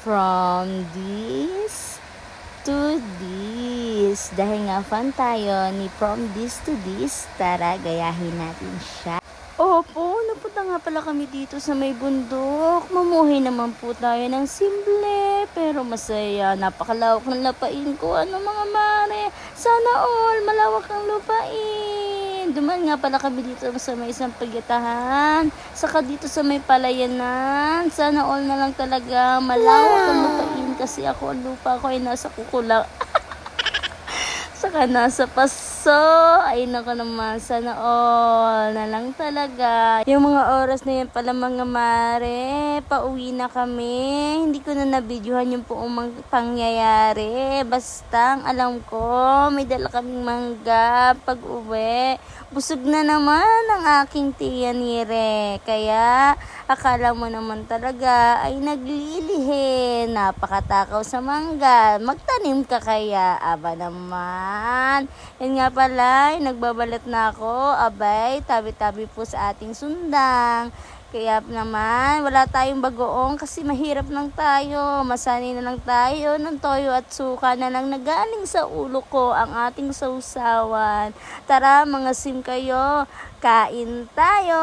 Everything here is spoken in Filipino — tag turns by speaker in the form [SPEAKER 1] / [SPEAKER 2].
[SPEAKER 1] From this to this. Dahil nga fan tayo ni From This to This, tara gayahin natin siya. Opo, napunta nga pala kami dito sa may bundok. Mamuhay naman po tayo ng simple pero masaya. Napakalawak ng lupain ko. Ano mga mare? Sana all malawak ang lupain. Duman nga pala kami dito sa may isang pagyatahan. Saka dito sa may palayanan. Sana all na lang talaga malawak ang lupain kasi ang lupa ko ay nasa kukulang. Saka nasa paso. Ay nako naman, sana all na lang talaga. Yung mga oras na yan pala mga mare, pauwi na kami. Hindi ko na nabidyohan yung buong pangyayari. Basta ang alam ko, may dala kaming mangga pag uwi. Busog na naman ang aking tiyanire. Kaya akala mo naman talaga ay naglilihin. Napakatakaw sa mangga. Magtanim ka kaya? Aba naman. Yan nga pala, nagbabalat na ako. Abay, tabi-tabi po sa ating sundang. Kaya naman, wala tayong bagoong kasi mahirap lang tayo. Masanay na lang tayo ng toyo at suka na lang nagaling sa ulo ko ang ating sausawan. Tara mga sim kayo, kain tayo!